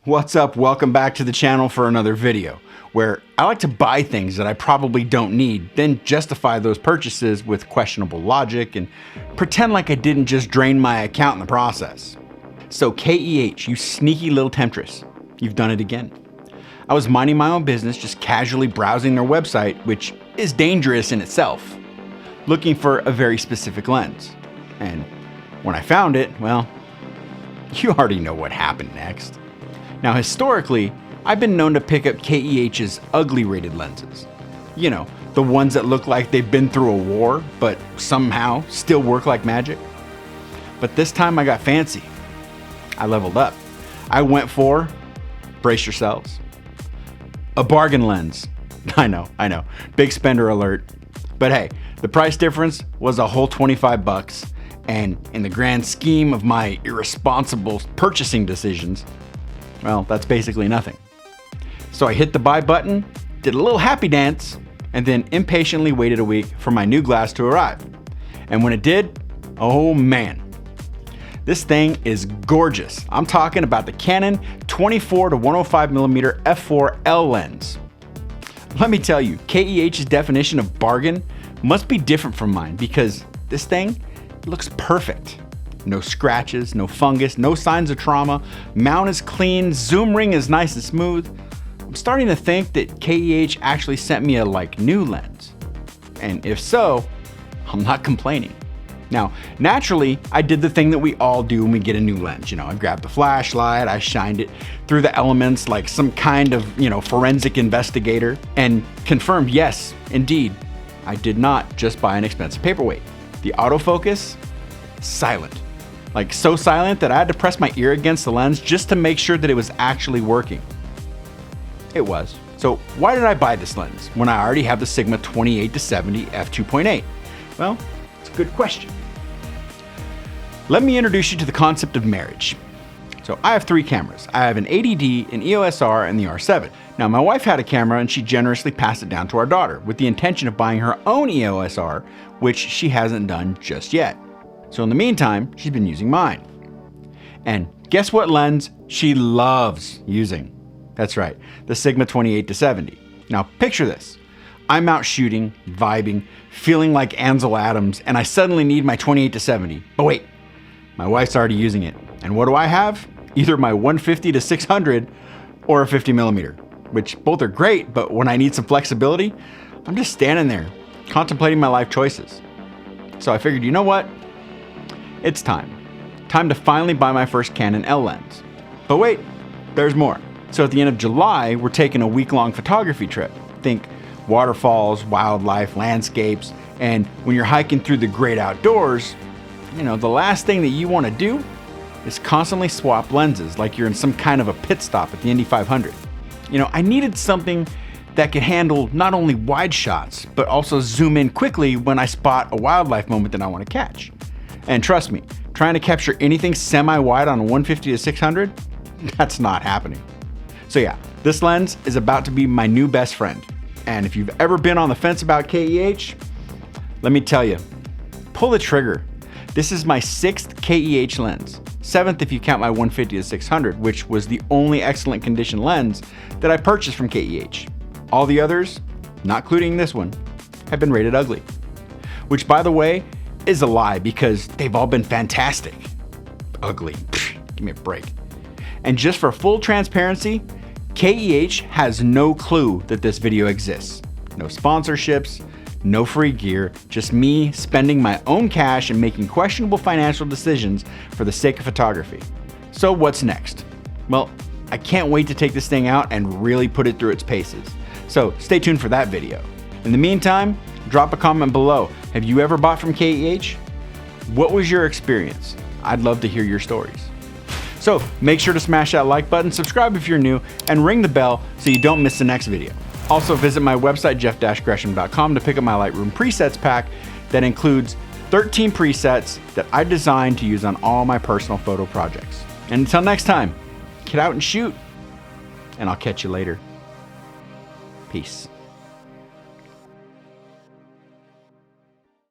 What's up? Welcome back to the channel for another video where I like to buy things that I probably don't need, then justify those purchases with questionable logic and pretend like I didn't just drain my account in the process. So KEH, you sneaky little temptress, you've done it again. I was minding my own business, just casually browsing their website, which is dangerous in itself, looking for a very specific lens. And when I found it, well, you already know what happened next. Now, historically, I've been known to pick up KEH's ugly rated lenses. You know, the ones that look like they've been through a war, but somehow still work like magic. But this time I got fancy. I leveled up. I went for, brace yourselves, a bargain lens. I know, big spender alert. But hey, the price difference was a whole 25 bucks. And in the grand scheme of my irresponsible purchasing decisions, well, that's basically nothing. So I hit the buy button, did a little happy dance, and then impatiently waited a week for my new glass to arrive. And when it did, oh man, this thing is gorgeous. I'm talking about the Canon 24-105mm f4L lens. Let me tell you, KEH's definition of bargain must be different from mine because this thing looks perfect. No scratches, no fungus, no signs of trauma. Mount is clean, zoom ring is nice and smooth. I'm starting to think that KEH actually sent me a new lens. And if so, I'm not complaining. Now, naturally, I did the thing that we all do when we get a new lens. I grabbed the flashlight, I shined it through the elements like some kind of, forensic investigator and confirmed, yes, indeed, I did not just buy an expensive paperweight. The autofocus, silent. So silent that I had to press my ear against the lens just to make sure that it was actually working. It was. So why did I buy this lens when I already have the Sigma 28-70 f2.8? Well, it's a good question. Let me introduce you to the concept of marriage. So I have three cameras. I have an 80D, an EOS R, and the R7. Now my wife had a camera and she generously passed it down to our daughter with the intention of buying her own EOS R, which she hasn't done just yet. So in the meantime, she's been using mine. And guess what lens she loves using? That's right, the Sigma 28-70. Now picture this. I'm out shooting, vibing, feeling like Ansel Adams, and I suddenly need my 28-70. But wait, my wife's already using it. And what do I have? Either my 150-600 or a 50mm, which both are great, but when I need some flexibility, I'm just standing there, contemplating my life choices. So I figured, you know what? It's time. Time to finally buy my first Canon L lens. But wait, there's more. So at the end of July, we're taking a week-long photography trip. Think waterfalls, wildlife, landscapes, and when you're hiking through the great outdoors, the last thing that you want to do is constantly swap lenses like you're in some kind of a pit stop at the Indy 500. I needed something that could handle not only wide shots, but also zoom in quickly when I spot a wildlife moment that I want to catch. And trust me, trying to capture anything semi-wide on a 150-600, that's not happening. So yeah, this lens is about to be my new best friend. And if you've ever been on the fence about KEH, let me tell you, pull the trigger. This is my 6th KEH lens, 7th if you count my 150-600, which was the only excellent condition lens that I purchased from KEH. All the others, not including this one, have been rated ugly. Which, by the way, is a lie because they've all been fantastic. Ugly, give me a break. And just for full transparency, KEH has no clue that this video exists. No sponsorships, no free gear, just me spending my own cash and making questionable financial decisions for the sake of photography. So what's next? Well, I can't wait to take this thing out and really put it through its paces. So stay tuned for that video. In the meantime, drop a comment below. Have you ever bought from KEH? What was your experience? I'd love to hear your stories. So make sure to smash that like button, subscribe if you're new, and ring the bell so you don't miss the next video. Also visit my website, jeff-gresham.com, to pick up my Lightroom presets pack that includes 13 presets that I designed to use on all my personal photo projects. And until next time, get out and shoot, and I'll catch you later. Peace.